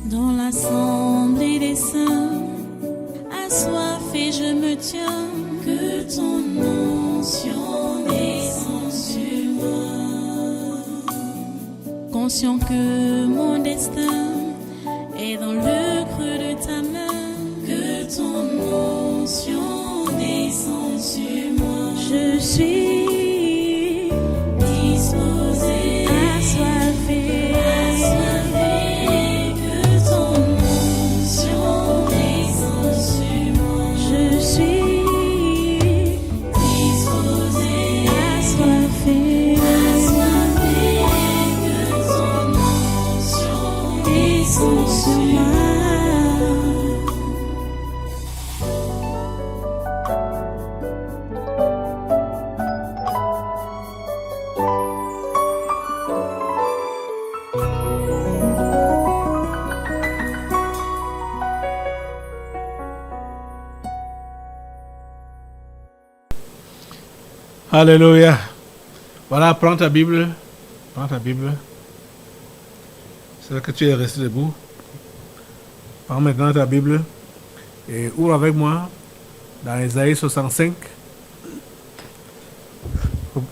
Dans l'assemblée des saints, assoiffé je me tiens, que ton onction descende sur moi. Conscient que mon destin est dans le creux de ta main, que ton onction descende sur moi. Je suis disposé, assoiffé, que ton onction descende sur moi. Je suis disposé, assoiffé, que ton onction descende sur moi. Alléluia. Voilà, prends ta Bible. Prends ta Bible. C'est là que tu es resté debout. Prends maintenant ta Bible et ouvre avec moi dans Ésaïe 65.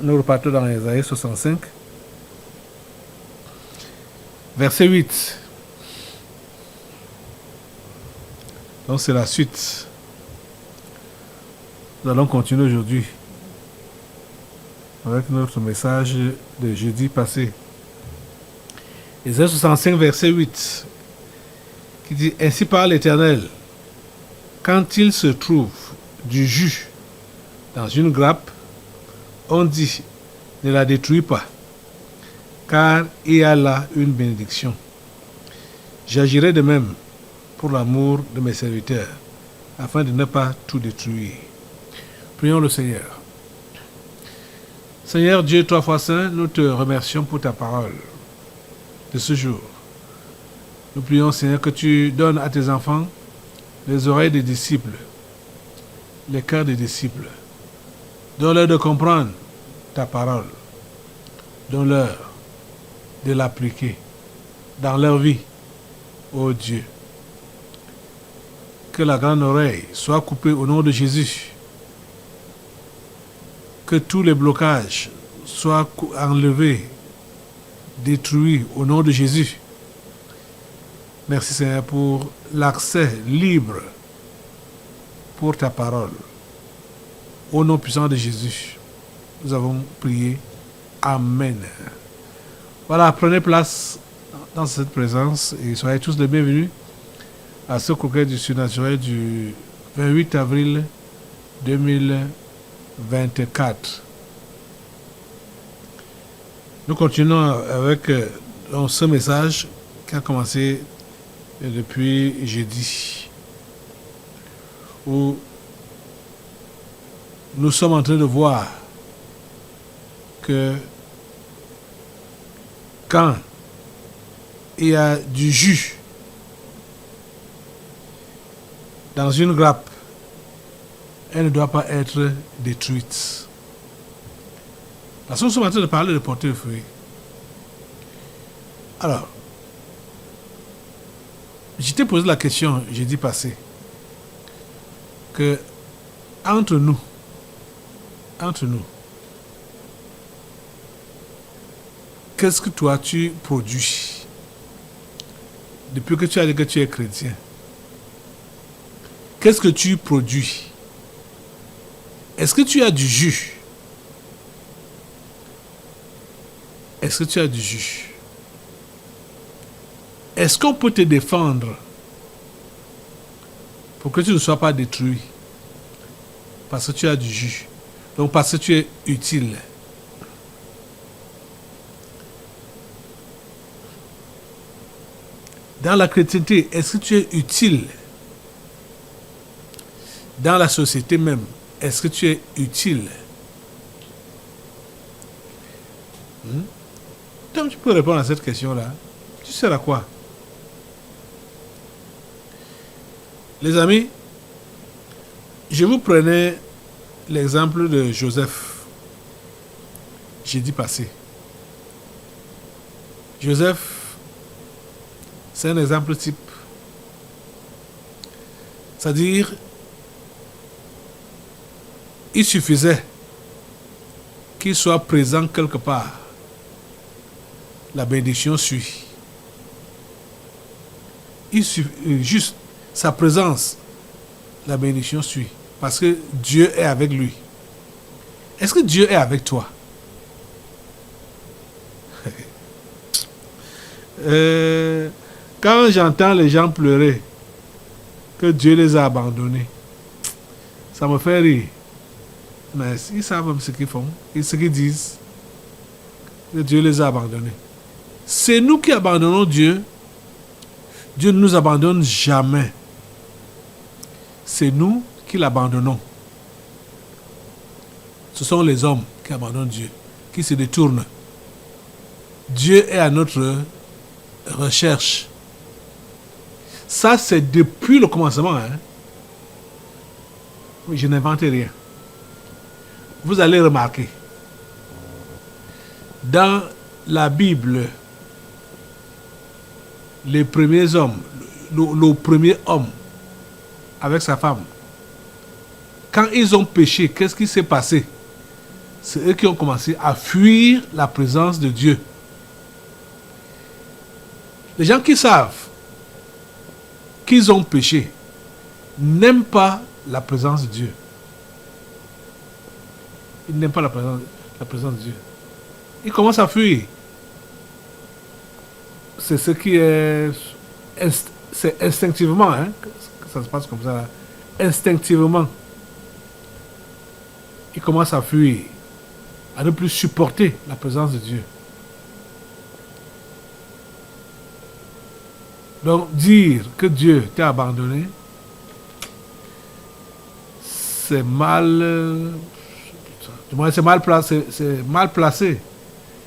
Nous repartons dans Ésaïe 65. Verset 8. Donc c'est la suite. Nous allons continuer aujourd'hui avec notre message de jeudi passé. Ésaïe 65, verset 8, qui dit « Ainsi parle l'Éternel, quand il se trouve du jus dans une grappe, on dit, ne la détruis pas, car il y a là une bénédiction. J'agirai de même pour l'amour de mes serviteurs, afin de ne pas tout détruire. » Prions le Seigneur. Seigneur Dieu, toi fois saint, nous te remercions pour ta parole de ce jour. Nous prions, Seigneur, que tu donnes à tes enfants les oreilles des disciples, les cœurs des disciples. Donne-leur de comprendre ta parole. Donne-leur de l'appliquer dans leur vie, ô Dieu. Que la grande oreille soit coupée au nom de Jésus. Que tous les blocages soient enlevés, détruits au nom de Jésus. Merci Seigneur pour l'accès libre pour ta parole. Au nom puissant de Jésus, nous avons prié. Amen. Voilà, prenez place dans cette présence et soyez tous les bienvenus à ce congrès du surnaturel du 28 avril 2024. Nous continuons avec ce message qui a commencé depuis jeudi, où nous sommes en train de voir que quand il y a du jus dans une grappe, elle ne doit pas être détruite. Parce que nous sommes en train de parler de porter le fruit. Alors, je t'ai posé la question jeudi passé que entre nous, qu'est-ce que toi tu produis depuis que tu as dit que tu es chrétien? Qu'est-ce que tu produis? Est-ce que tu as du jus? Est-ce que tu as du jus? Est-ce qu'on peut te défendre pour que tu ne sois pas détruit? Parce que tu as du jus. Donc parce que tu es utile. Dans la chrétienté, est-ce que tu es utile? Dans la société même, est-ce que tu es utile? Donc tu peux répondre à cette question-là. Tu sers à quoi? Les amis, je vous prenais l'exemple de Joseph. Jeudi passé. Joseph, C'est un exemple type. C'est-à-dire, il suffisait qu'il soit présent quelque part. La bénédiction suit. Juste sa présence, la bénédiction suit. Parce que Dieu est avec lui. Est-ce que Dieu est avec toi? Quand j'entends les gens pleurer que Dieu les a abandonnés, ça me fait rire. Mais ils savent même ce qu'ils font, et ce qu'ils disent, que Dieu les a abandonnés. C'est nous qui abandonnons Dieu. Dieu ne nous abandonne jamais. C'est nous qui l'abandonnons. Ce sont les hommes qui abandonnent Dieu, qui se détournent. Dieu est à notre recherche. Ça, c'est depuis le commencement. Je n'invente rien. Vous allez remarquer, dans la Bible, les premiers hommes, le premier homme avec sa femme, quand ils ont péché, qu'est-ce qui s'est passé? C'est eux qui ont commencé à fuir la présence de Dieu. Les gens qui savent qu'ils ont péché n'aiment pas la présence de Dieu. Ils n'aiment pas la présence de Dieu. Ils commencent à fuir. C'est ce qui est... C'est instinctivement que ça se passe comme ça. Instinctivement. Ils commencent à fuir, à ne plus supporter la présence de Dieu. Donc, dire que Dieu t'a abandonné, c'est mal... c'est mal placé. C'est mal placé.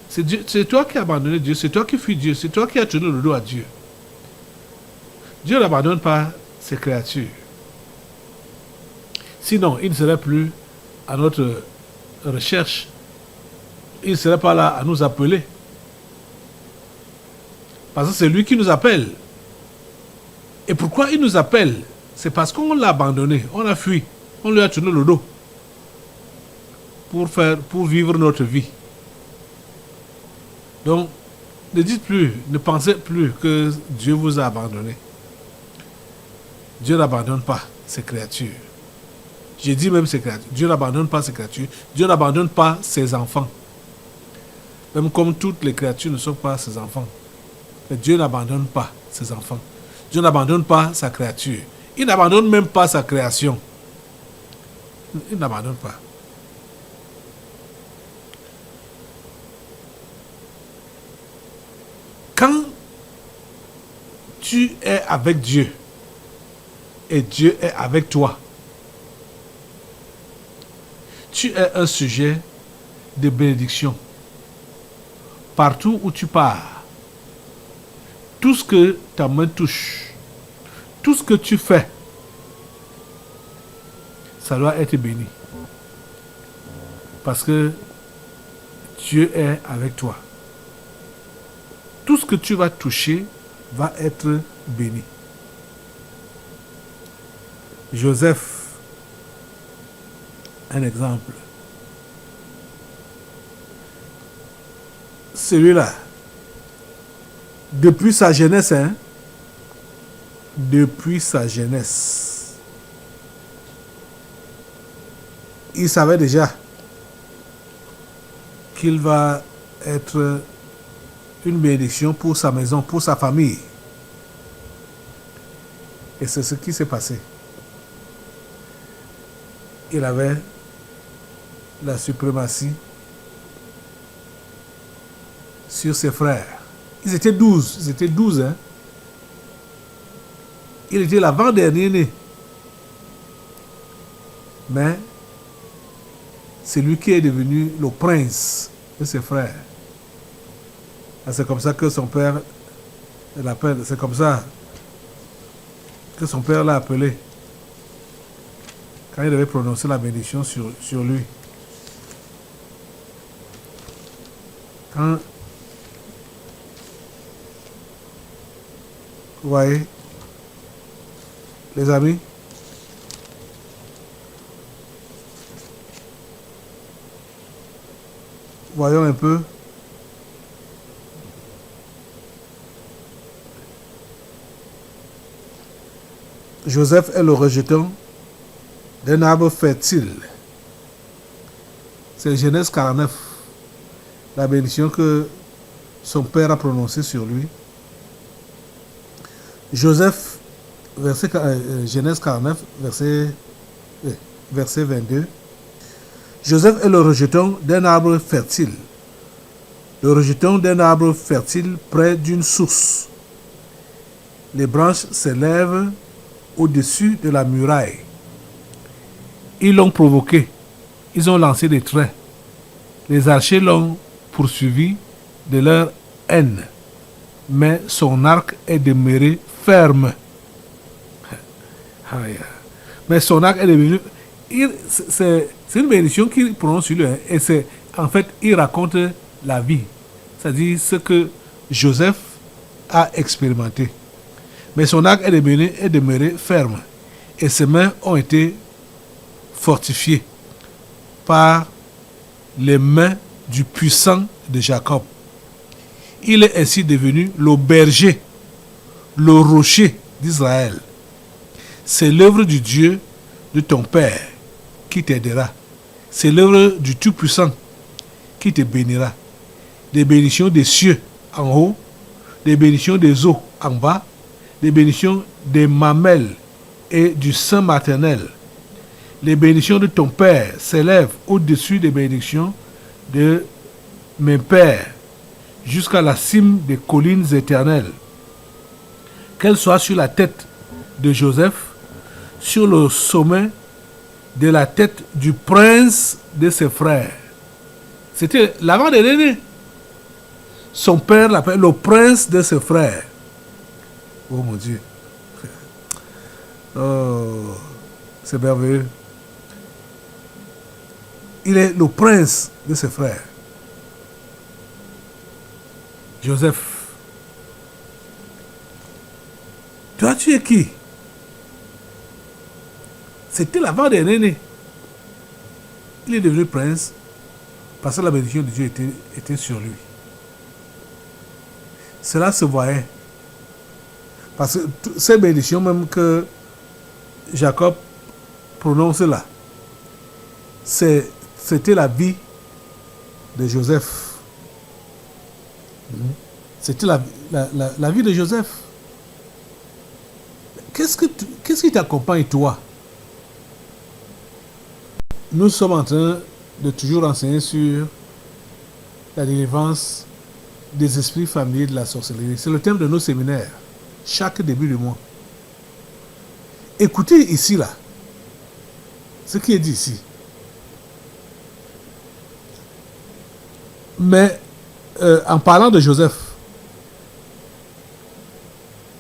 C'est toi qui as abandonné Dieu, c'est toi qui fuis Dieu, c'est toi qui as tenu le dos à Dieu. Dieu n'abandonne pas ses créatures. Sinon, il ne serait plus à notre recherche. Il ne serait pas là à nous appeler. Parce que c'est lui qui nous appelle. Et pourquoi il nous appelle? C'est parce qu'on l'a abandonné, on l'a fui, on lui a tourné le dos pour vivre notre vie. Donc, ne dites plus, ne pensez plus que Dieu vous a abandonné. Dieu n'abandonne pas ses créatures. J'ai dit même ses créatures. Dieu n'abandonne pas ses créatures. Dieu n'abandonne pas ses enfants. Même comme toutes les créatures ne sont pas ses enfants. Mais Dieu n'abandonne pas ses enfants. Dieu n'abandonne pas sa créature. Il n'abandonne même pas sa création. Il n'abandonne pas. Quand tu es avec Dieu et Dieu est avec toi, tu es un sujet de bénédiction. Partout où tu pars, tout ce que ta main touche, tout ce que tu fais, ça doit être béni. Parce que Dieu est avec toi. Tout ce que tu vas toucher va être béni. Joseph, un exemple. Celui-là, depuis sa jeunesse, depuis sa jeunesse, il savait déjà qu'il va être une bénédiction pour sa maison, pour sa famille. Et c'est ce qui s'est passé. Il avait la suprématie sur ses frères. Ils étaient 12. Il était l'avant-dernier né. Mais c'est lui qui est devenu le prince de ses frères. C'est comme ça que son père l'appelle. C'est comme ça que son père l'a appelé quand il devait prononcer la bénédiction sur lui. Quand Vous voyez, les amis? Voyons un peu. Joseph est le rejeton d'un arbre fertile. C'est Genèse 49, la bénédiction que son père a prononcée sur lui. Joseph, Genèse 49, verset 22. Joseph est le rejeton d'un arbre fertile. Le rejeton d'un arbre fertile près d'une source. Les branches s'élèvent au-dessus de la muraille. Ils l'ont provoqué. Ils ont lancé des traits. Les archers l'ont poursuivi de leur haine. Mais son arc est demeuré ferme. Mais son arc est devenu... C'est une bénédiction qu'il prononce sur lui. Et c'est, en fait, il raconte la vie. C'est-à-dire ce que Joseph a expérimenté. Mais son arc est demeuré ferme. Et ses mains ont été fortifiées par les mains du puissant de Jacob. Il est ainsi devenu le berger, le rocher d'Israël. C'est l'œuvre du Dieu de ton Père qui t'aidera. C'est l'œuvre du Tout-Puissant qui te bénira. Des bénédictions des cieux en haut, des bénédictions des eaux en bas, des bénédictions des mamelles et du sein maternel. Les bénédictions de ton Père s'élèvent au-dessus des bénédictions de mes pères, jusqu'à la cime des collines éternelles. Qu'elles soient sur la tête de Joseph, sur le sommet de la tête du prince de ses frères. C'était l'avant-dernier. Son père l'appelle le prince de ses frères. Oh mon Dieu. Oh, c'est merveilleux. Il est le prince de ses frères. Joseph. Toi, tu es qui? C'était l'avant-dernier. Il est devenu prince parce que la bénédiction de Dieu était sur lui. Cela se voyait. Parce que ces bénédictions même que Jacob prononce là, c'était la vie de Joseph. C'était la vie de Joseph. Qu'est-ce qui t'accompagne, toi? Nous sommes en train de toujours enseigner sur la délivrance des esprits familiers de la sorcellerie. C'est le thème de nos séminaires, chaque début du mois. Écoutez ici, là, ce qui est dit ici. Mais en parlant de Joseph,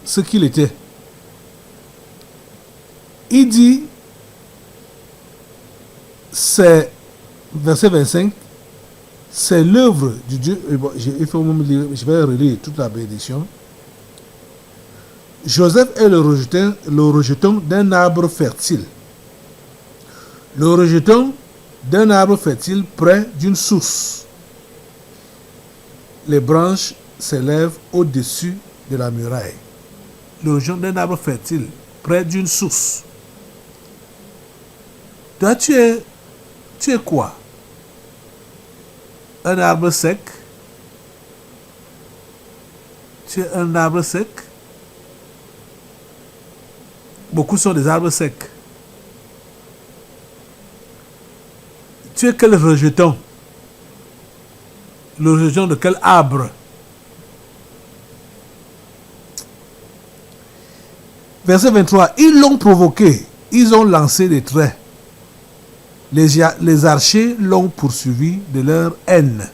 ce qu'il était, il dit, c'est, verset 25, c'est l'œuvre du Dieu. Bon, il faut me lire, je vais relire toute la bénédiction. Joseph est le rejeton d'un arbre fertile. Le rejeton d'un arbre fertile près d'une source. Les branches s'élèvent au-dessus de la muraille. Le rejeton d'un arbre fertile près d'une source. Toi, tu es quoi? Un arbre sec? Tu es un arbre sec? Beaucoup sont des arbres secs. Tu es quel rejeton? Le rejeton de quel arbre? Verset 23. Ils l'ont provoqué. Ils ont lancé des traits. Les archers l'ont poursuivi de leur haine.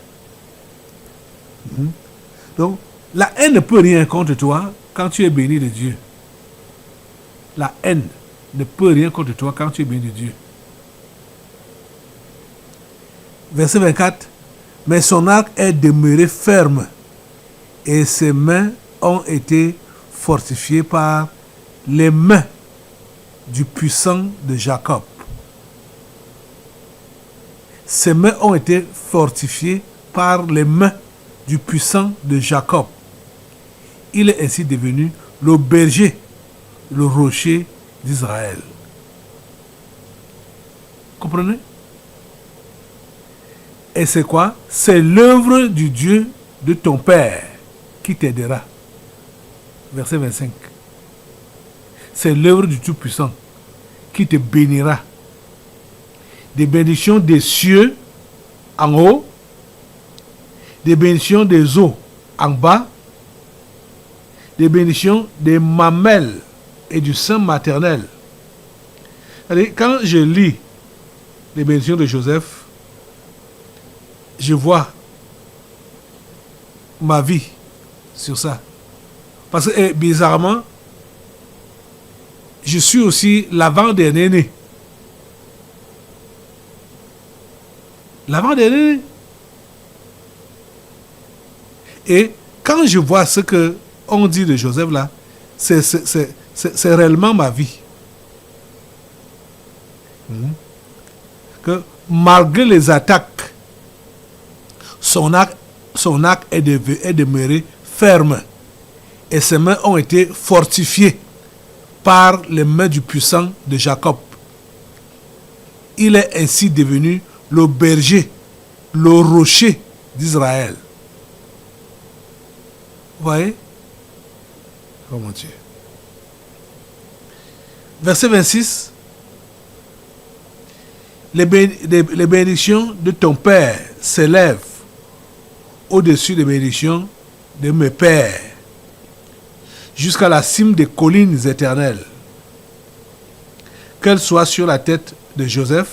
Donc, la haine ne peut rien contre toi quand tu es béni de Dieu. La haine ne peut rien contre toi quand tu es béni de Dieu. Verset 24. Mais son arc est demeuré ferme et ses mains ont été fortifié par les mains du puissant de Jacob. Ses mains ont été fortifiées par les mains du puissant de Jacob. Il est ainsi devenu le berger, le rocher d'Israël. Comprenez? Et c'est quoi? C'est l'œuvre du Dieu de ton Père qui t'aidera. Verset 25. C'est l'œuvre du Tout-Puissant qui te bénira. Des bénédictions des cieux en haut, des bénédictions des eaux en bas, des bénédictions des mamelles et du sein maternel. Allez, quand je lis les bénédictions de Joseph, je vois ma vie sur ça. Parce que bizarrement, je suis aussi l'avant-dernier né. L'avant-dernier né. Et quand je vois ce que on dit de Joseph là, c'est réellement ma vie. Que malgré les attaques, son arc est demeuré ferme et ses mains ont été fortifiées par les mains du puissant de Jacob. Il est ainsi devenu le berger, le rocher d'Israël. Vous voyez? Oh mon Dieu. Verset 26. Les bénédictions de ton Père s'élèvent au-dessus des bénédictions de mes pères, jusqu'à la cime des collines éternelles. Qu'elles soient sur la tête de Joseph,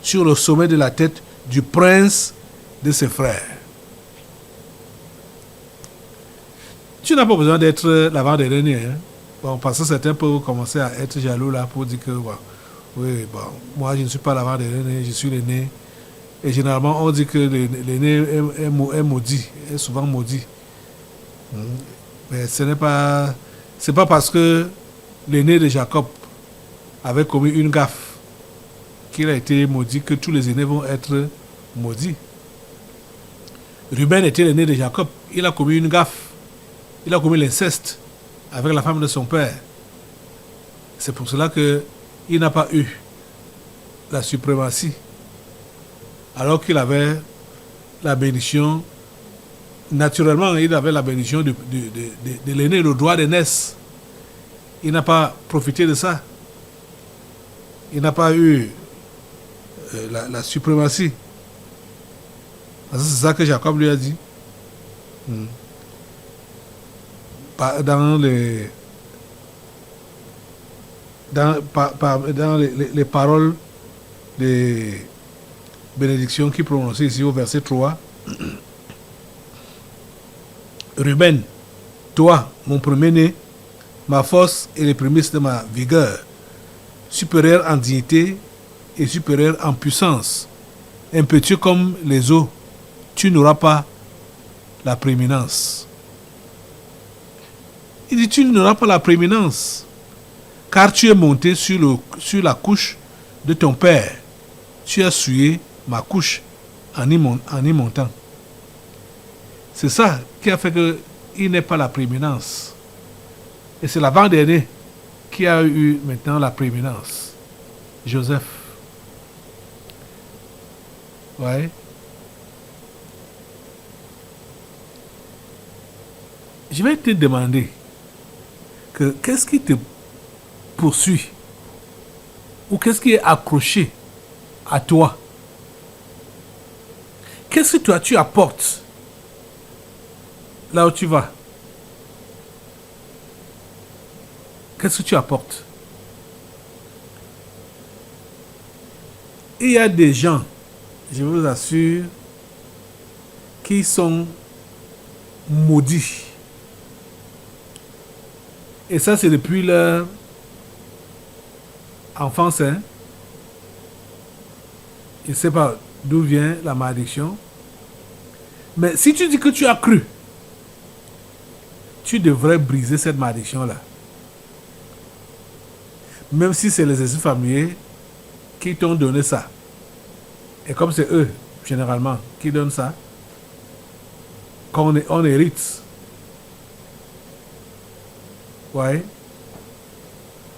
sur le sommet de la tête du prince de ses frères. Tu n'as pas besoin d'être l'avant-dernier. Hein? Bon, parce que certains peuvent commencer à être jaloux là pour dire que oui, bon, moi je ne suis pas l'avant-dernier, je suis l'aîné. Et généralement on dit que l'aîné est maudit, est souvent maudit. Mais ce n'est pas, c'est pas parce que l'aîné de Jacob avait commis une gaffe qu'il a été maudit que tous les aînés vont être maudits. Ruben était l'aîné de Jacob, il a commis une gaffe. Il a commis l'inceste avec la femme de son père. C'est pour cela qu'il n'a pas eu la suprématie. Alors qu'il avait la bénédiction, naturellement, il avait la bénédiction de l'aîné, le droit d'aînesse. Il n'a pas profité de ça. Il n'a pas eu la suprématie. C'est ça que Jacob lui a dit. Dans les paroles des bénédictions qui prononcées ici au verset 3. Ruben, toi, mon premier-né, ma force et les prémices de ma vigueur, supérieur en dignité et supérieur en puissance, impétueux comme les eaux, tu n'auras pas la prééminence. Il dit, tu n'auras pas la prééminence, car tu es monté sur la couche de ton père. Tu as souillé ma couche en y montant. C'est ça qui a fait qu'il n'ait pas la prééminence. Et c'est l'avant-dernier qui a eu maintenant la prééminence. Joseph. Ouais. Je vais te demander qu'est-ce qui te poursuit ou qu'est-ce qui est accroché à toi? Qu'est-ce que toi tu apportes là où tu vas? Qu'est-ce que tu apportes? Il y a des gens, je vous assure, qui sont maudits. Et ça, c'est depuis leur enfance. Hein? Je ne sais pas d'où vient la malédiction. Mais si tu dis que tu as cru, tu devrais briser cette malédiction-là. Même si c'est les esprits familiers qui t'ont donné ça. Et comme c'est eux, généralement, qui donnent ça, quand on hérite, ouais,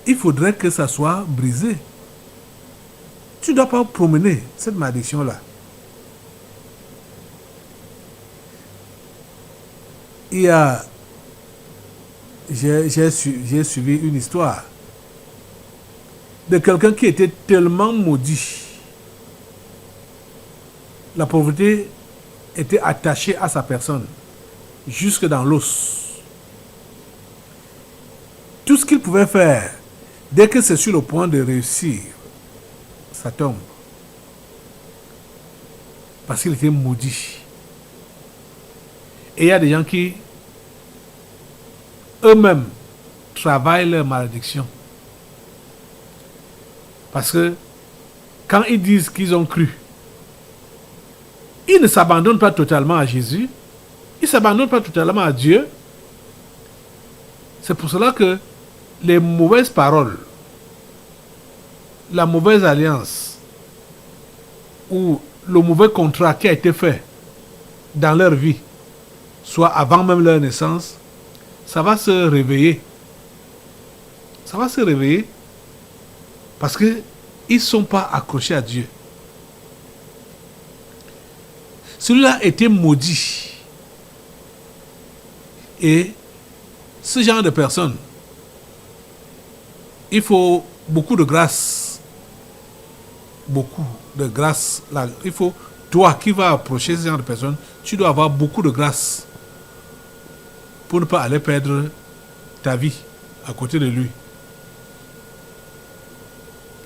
il faudrait que ça soit brisé. Tu ne dois pas promener cette malédiction-là. Il y a... J'ai suivi une histoire de quelqu'un qui était tellement maudit. La pauvreté était attachée à sa personne, jusque dans l'os. Tout ce qu'il pouvait faire, dès que c'est sur le point de réussir, ça tombe. Parce qu'il était maudit. Et il y a des gens qui, eux-mêmes, travaillent leur malédiction. Parce que, quand ils disent qu'ils ont cru, ils ne s'abandonnent pas totalement à Jésus. Ils ne s'abandonnent pas totalement à Dieu. C'est pour cela que les mauvaises paroles, la mauvaise alliance ou le mauvais contrat qui a été fait dans leur vie, soit avant même leur naissance, ça va se réveiller. Ça va se réveiller parce qu'ils ne sont pas accrochés à Dieu. Celui-là était maudit. Et ce genre de personnes, il faut beaucoup de grâce. Beaucoup de grâce. Là, il faut, toi qui vas approcher ce genre de personnes, tu dois avoir beaucoup de grâce pour ne pas aller perdre ta vie à côté de lui.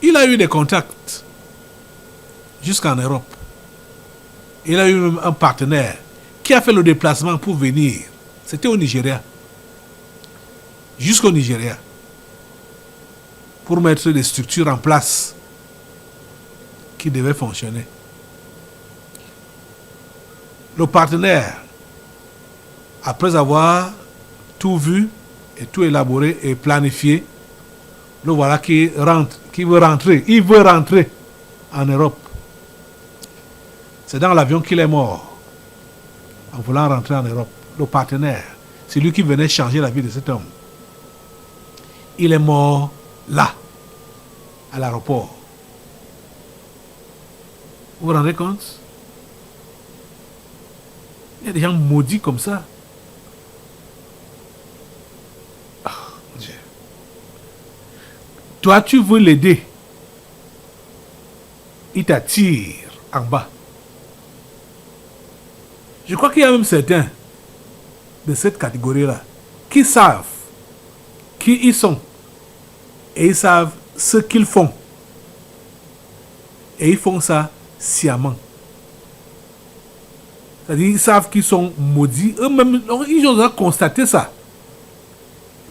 Il a eu des contacts jusqu'en Europe. Il a eu même un partenaire qui a fait le déplacement pour venir. C'était au Nigeria. Jusqu'au Nigeria. Pour mettre des structures en place qui devaient fonctionner. Le partenaire, après avoir tout vu et tout élaboré et planifié, le voilà qui rentre, qui veut rentrer. Il veut rentrer en Europe. C'est dans l'avion qu'il est mort, en voulant rentrer en Europe. Le partenaire, c'est lui qui venait changer la vie de cet homme. Il est mort là, à l'aéroport. Vous vous rendez compte? Il y a des gens maudits comme ça. Oh, Dieu. Toi, tu veux l'aider. Il t'attire en bas. Je crois qu'il y a même certains de cette catégorie-là qui savent qui ils sont et ils savent ce qu'ils font. Et ils font ça sciemment. C'est-à-dire ils savent qu'ils sont maudits. Eux-mêmes, ils ont constaté ça.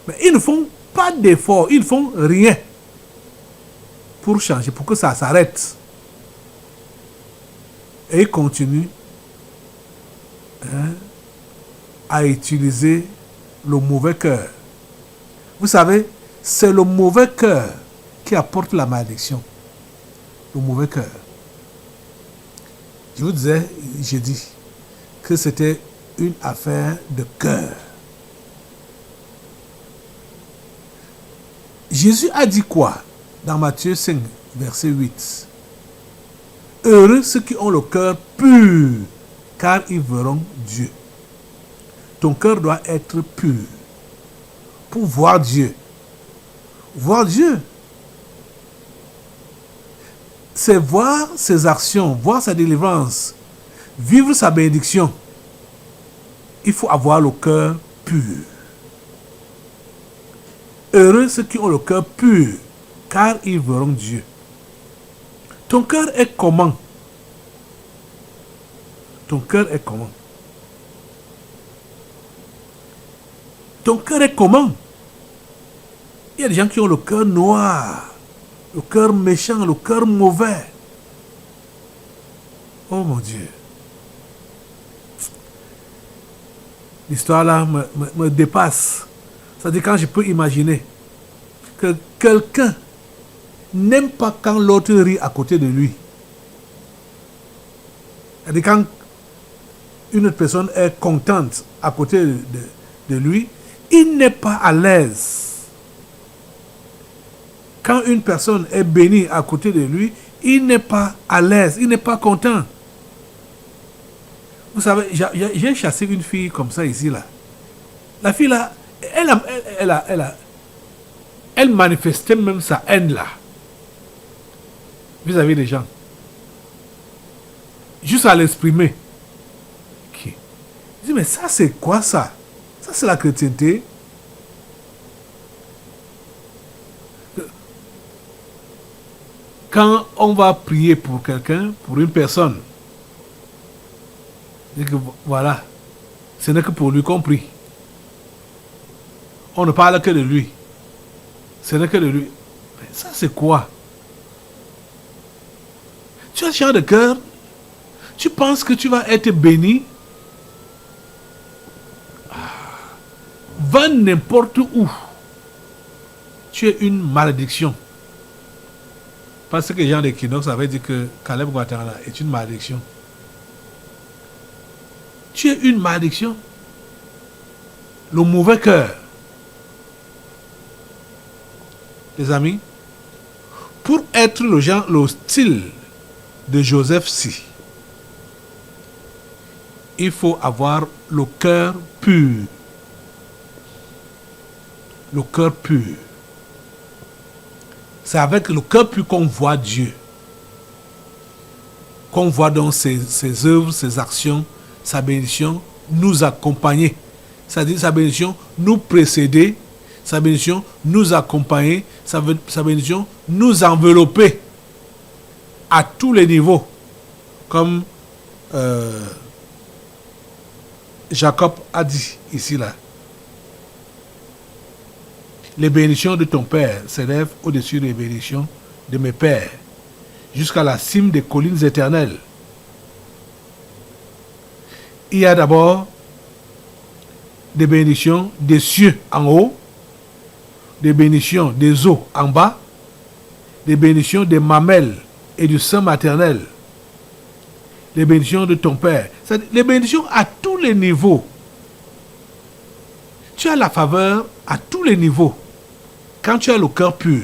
Mais ils ne font pas d'effort. Ils ne font rien pour changer, pour que ça s'arrête. Et ils continuent à utiliser le mauvais cœur. Vous savez, c'est le mauvais cœur qui apporte la malédiction. Le mauvais cœur. Je vous disais, j'ai dit que c'était une affaire de cœur. Jésus a dit quoi dans Matthieu 5, verset 8? Heureux ceux qui ont le cœur pur, car ils verront Dieu. Ton cœur doit être pur pour voir Dieu. Voir Dieu, c'est voir ses actions, voir sa délivrance, vivre sa bénédiction. Il faut avoir le cœur pur. Heureux ceux qui ont le cœur pur, car ils verront Dieu. Ton cœur est comment? Ton cœur est comment? Ton cœur est comment? Il y a des gens qui ont le cœur noir, le cœur méchant, le cœur mauvais. Oh mon Dieu. l'histoire là me dépasse. C'est-à-dire quand je peux imaginer que quelqu'un n'aime pas quand l'autre rit à côté de lui. C'est-à-dire quand une autre personne est contente à côté de lui, il n'est pas à l'aise. Quand une personne est bénie à côté de lui, il n'est pas à l'aise, il n'est pas content. Vous savez, j'ai chassé une fille comme ça ici, là. La fille, là, elle manifestait même sa haine, là, vis-à-vis des gens. Juste à l'exprimer. Okay. Je dis, mais ça, c'est quoi ça? Ça, c'est la chrétienté. Quand on va prier pour quelqu'un, pour une personne, dit que voilà, ce n'est que pour lui qu'on prie. On ne parle que de lui. Ce n'est que de lui. Mais ça, c'est quoi? Tu as ce genre de cœur, tu penses que tu vas être béni, va n'importe où. Tu es une malédiction. Parce que Jean d'Equinox avait dit que Caleb Ouattara est une malédiction. Tu es une malédiction. Le mauvais cœur. Les amis, pour être le style de Joseph-ci, il faut avoir le cœur pur. Le cœur pur. C'est avec le cœur pur qu'on voit Dieu. Qu'on voit donc ses œuvres, ses actions, sa bénédiction nous accompagner. C'est-à-dire sa bénédiction nous précéder, sa bénédiction nous accompagner, sa bénédiction nous envelopper à tous les niveaux. Comme Jacob a dit ici, là. Les bénédictions de ton Père s'élèvent au-dessus des bénédictions de mes pères, jusqu'à la cime des collines éternelles. Il y a d'abord des bénédictions des cieux en haut, des bénédictions des eaux en bas, des bénédictions des mamelles et du sein maternel, les bénédictions de ton Père. C'est-à-dire les bénédictions à tous les niveaux. Tu as la faveur à tous les niveaux. Quand tu as le cœur pur,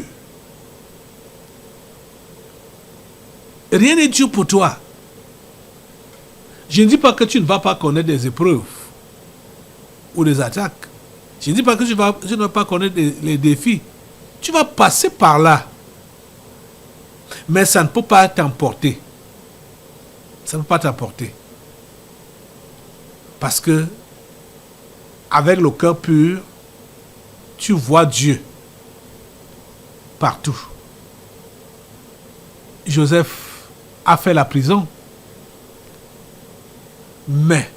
rien n'est dur pour toi. Je ne dis pas que tu ne vas pas connaître des épreuves ou des attaques. Je ne dis pas que tu ne vas pas connaître les défis. Tu vas passer par là. Mais ça ne peut pas t'emporter. Ça ne peut pas t'emporter. Parce que, avec le cœur pur, tu vois Dieu partout. Joseph a fait la prison, mais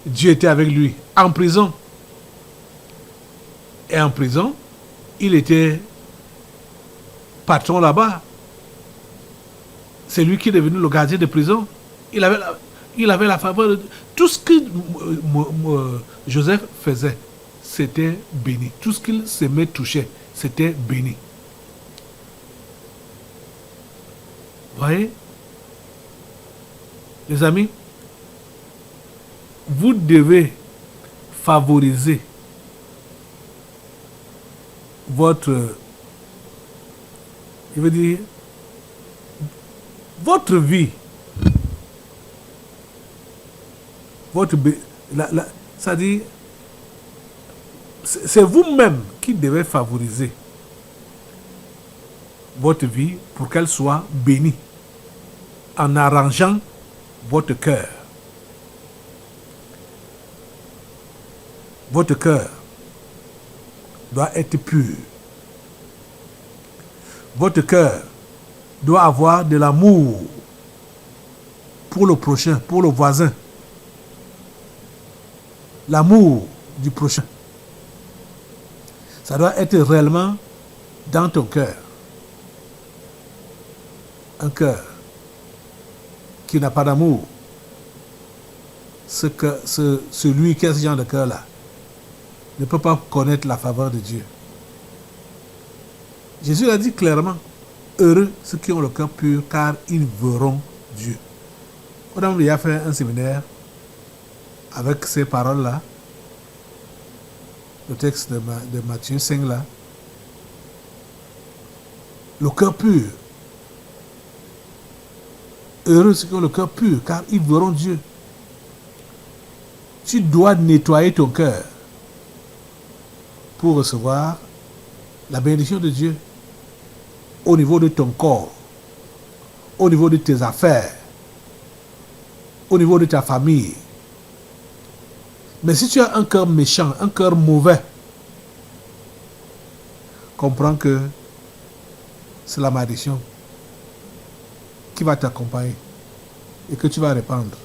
Dieu était avec lui en prison. Et en prison, il était patron là-bas. C'est lui qui est devenu le gardien de prison. Il avait la faveur de tout ce que Joseph faisait, c'était béni. Tout ce qu'il s'aimait toucher, c'était béni. Voyez, les amis, vous devez favoriser votre vie, c'est-à-dire, c'est vous-même qui devez favoriser votre vie pour qu'elle soit bénie en arrangeant votre cœur. Votre cœur doit être pur. Votre cœur doit avoir de l'amour pour le prochain, pour le voisin. L'amour du prochain. Ça doit être réellement dans ton cœur. Un cœur qui n'a pas d'amour. Celui qui a ce genre de cœur-là, ne peut pas connaître la faveur de Dieu. Jésus l'a dit clairement. Heureux ceux qui ont le cœur pur, car ils verront Dieu. On a fait un séminaire avec ces paroles-là, le texte de Matthieu 5 là. Le cœur pur. Heureux ceux qui ont le cœur pur, car ils verront Dieu. Tu dois nettoyer ton cœur pour recevoir la bénédiction de Dieu au niveau de ton corps, au niveau de tes affaires, au niveau de ta famille. Mais si tu as un cœur méchant, un cœur mauvais, comprends que c'est la malédiction qui va t'accompagner et que tu vas répandre.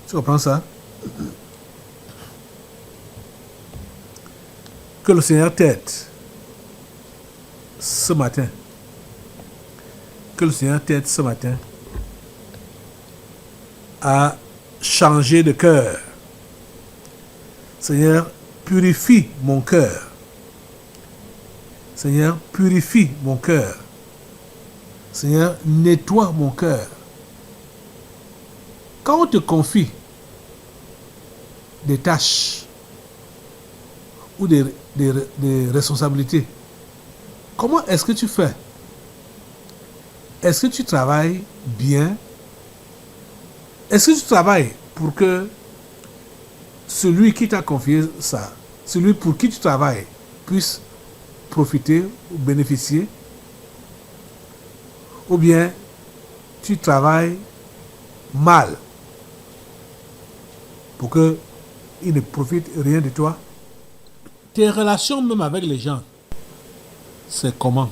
Tu comprends ça? Que le Seigneur t'aide ce matin. Que le Seigneur t'aide ce matin à changer de cœur. Seigneur, purifie mon cœur. Seigneur, purifie mon cœur. Seigneur, nettoie mon cœur. Quand on te confie des tâches ou des responsabilités, comment est-ce que tu fais? Est-ce que tu travailles bien? Est-ce que tu travailles pour que celui qui t'a confié ça, celui pour qui tu travailles, puisse profiter ou bénéficier? Ou bien tu travailles mal pour qu'il ne profite rien de toi? Tes relations même avec les gens, c'est comment?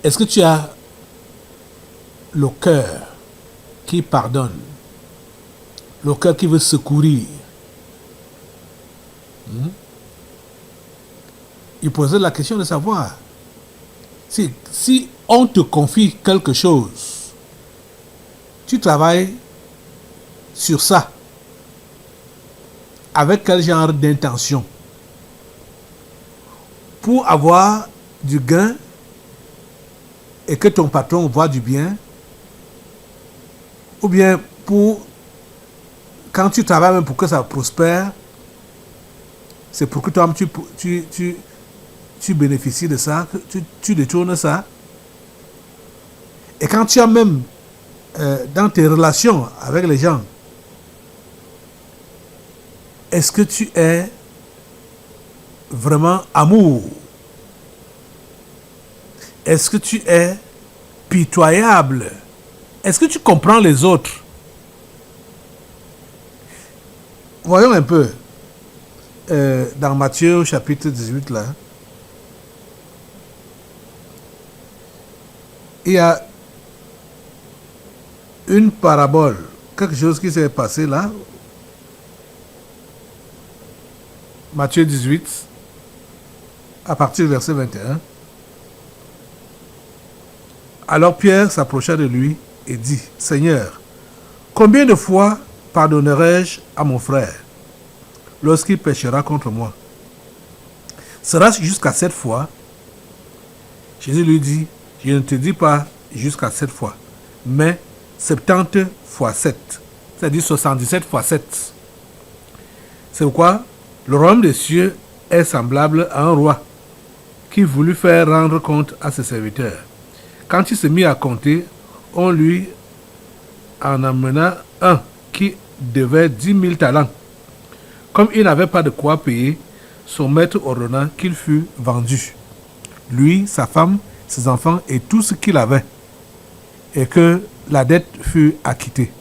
Est-ce que tu as le cœur qui pardonne, le cœur qui veut secourir? Il posait la question de savoir si on te confie quelque chose, tu travailles sur ça avec quel genre d'intention? Pour avoir du gain et que ton patron voit du bien, ou bien pour, quand tu travailles même pour que ça prospère, c'est pour que toi tu bénéficies de ça, que tu détournes ça. Et quand tu as même dans tes relations avec les gens, est-ce que tu es vraiment amour? Est-ce que tu es pitoyable? Est-ce que tu comprends les autres? Voyons un peu dans Matthieu chapitre 18 là. Il y a une parabole, quelque chose qui s'est passé là. Matthieu 18, à partir du verset 21. Alors Pierre s'approcha de lui et dit, Seigneur, combien de fois pardonnerai-je à mon frère lorsqu'il péchera contre moi? Sera-ce jusqu'à 7 fois? Jésus lui dit, je ne te dis pas jusqu'à 7 fois, mais 70 fois 7, c'est-à-dire 77 fois 7. C'est pourquoi le royaume des cieux est semblable à un roi qui voulut faire rendre compte à ses serviteurs. Quand il se mit à compter, on lui en amena un qui devait 10 000 talents. Comme il n'avait pas de quoi payer, son maître ordonna qu'il fût vendu, lui, sa femme, ses enfants et tout ce qu'il avait, et que la dette fût acquittée.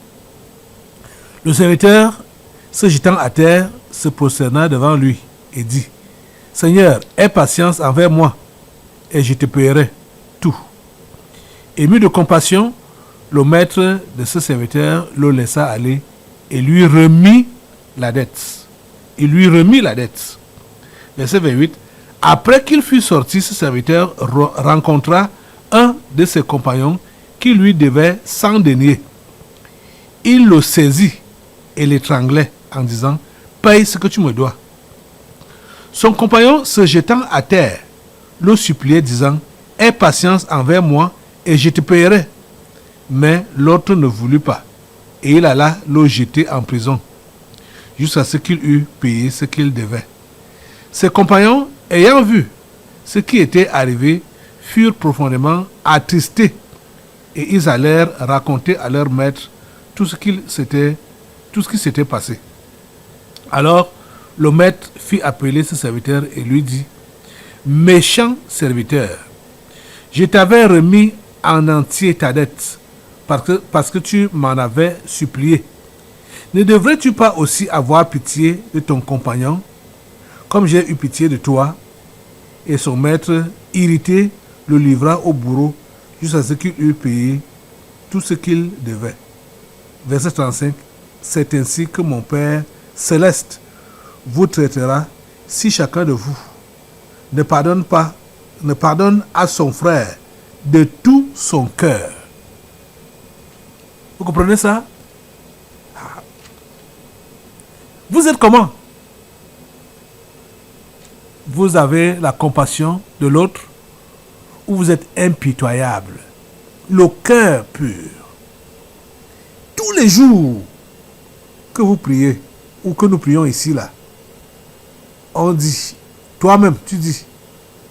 Le serviteur, se jetant à terre, se prosterna devant lui et dit, Seigneur, aie patience envers moi, et je te paierai tout. Ému de compassion, le maître de ce serviteur le laissa aller et lui remit la dette. Il lui remit la dette. Verset 28. Après qu'il fut sorti, ce serviteur rencontra un de ses compagnons qui lui devait 100 deniers. Il le saisit et l'étranglait en disant « Paye ce que tu me dois ». Son compagnon, se jetant à terre, le suppliait, disant « Aie patience envers moi et je te payerai. » Mais l'autre ne voulut pas, et il alla le jeter en prison, jusqu'à ce qu'il eût payé ce qu'il devait. Ses compagnons, ayant vu ce qui était arrivé, furent profondément attristés, et ils allèrent raconter à leur maître tout ce qui s'était passé. Alors le maître fit appeler ce serviteur et lui dit « Méchant serviteur, je t'avais remis en entier ta dette, parce que tu m'en avais supplié. Ne devrais-tu pas aussi avoir pitié de ton compagnon, comme j'ai eu pitié de toi ?» Et son maître, irrité, le livra au bourreau jusqu'à ce qu'il eût payé tout ce qu'il devait. Verset 35. C'est ainsi que mon Père céleste vous traitera si chacun de vous ne pardonne à son frère de tout son cœur. Vous comprenez ça? Vous êtes comment? Vous avez la compassion de l'autre ou vous êtes impitoyable, le cœur pur? Tous les jours que vous priez ou que nous prions ici, là, on dit, toi-même, tu dis,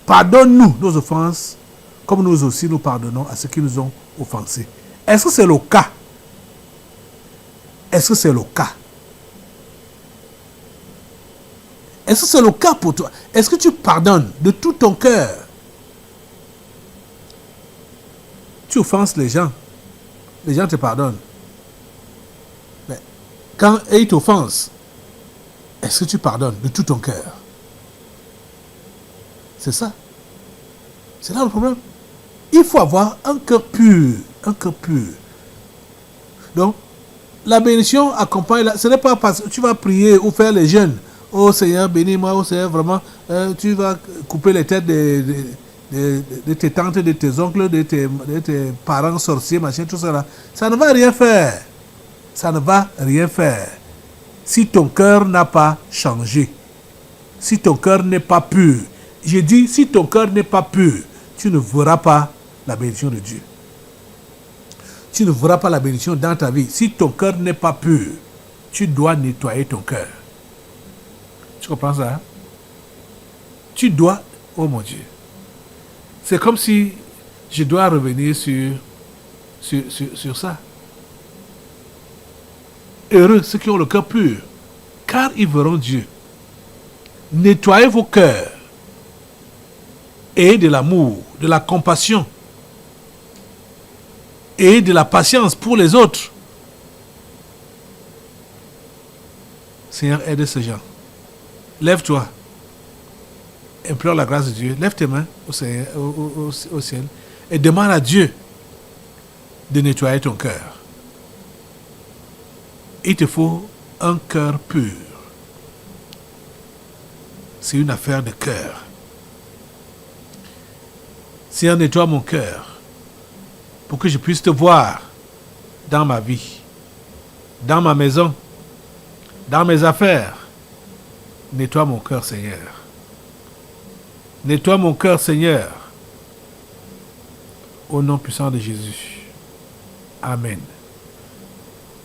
pardonne-nous nos offenses, comme nous aussi nous pardonnons à ceux qui nous ont offensés. Est-ce que c'est le cas? Est-ce que c'est le cas? Est-ce que c'est le cas pour toi? Est-ce que tu pardonnes de tout ton cœur? Tu offenses les gens te pardonnent. Mais quand ils t'offensent, est-ce que tu pardonnes de tout ton cœur? C'est ça. C'est là le problème. Il faut avoir un cœur pur. Un cœur pur. Donc, la bénédiction accompagne. Ce n'est pas parce que tu vas prier ou faire les jeûnes. Oh Seigneur, bénis-moi. Oh Seigneur, vraiment, tu vas couper les têtes de tes tantes, de tes oncles, de tes parents sorciers, machin, tout ça là. Ça ne va rien faire. Ça ne va rien faire. Si ton cœur n'a pas changé. Si ton cœur n'est pas pur. J'ai dit, si ton cœur n'est pas pur, tu ne verras pas la bénédiction de Dieu. Tu ne verras pas la bénédiction dans ta vie. Si ton cœur n'est pas pur, tu dois nettoyer ton cœur. Tu comprends ça? Hein? Tu dois... Oh mon Dieu. C'est comme si je dois revenir sur ça. Heureux ceux qui ont le cœur pur, car ils verront Dieu. Nettoyez vos cœurs. Et de l'amour, de la compassion et de la patience pour les autres. Seigneur, aide ces gens. Lève-toi. Implore la grâce de Dieu. Lève tes mains au ciel et demande à Dieu de nettoyer ton cœur. Il te faut un cœur pur. C'est une affaire de cœur. Seigneur, nettoie mon cœur pour que je puisse te voir dans ma vie, dans ma maison, dans mes affaires. Nettoie mon cœur, Seigneur. Nettoie mon cœur, Seigneur. Au nom puissant de Jésus. Amen.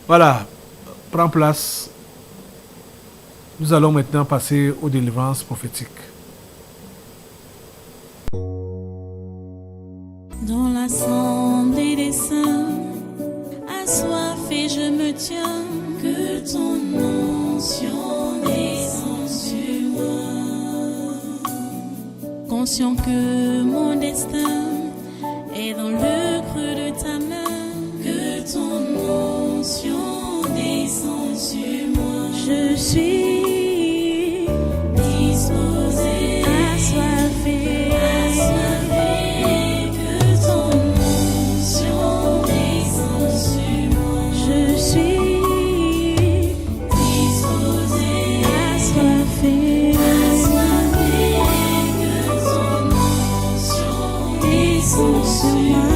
Voilà, prends place. Nous allons maintenant passer aux délivrances prophétiques. Dans l'assemblée des saints, assoiffé je me tiens, que ton onction descende sur moi. Conscient que mon destin est dans le creux de ta main, que ton onction descende sur moi. Je suis disposé, assoiffé. Assoiffé, que ton onction descende sur moi.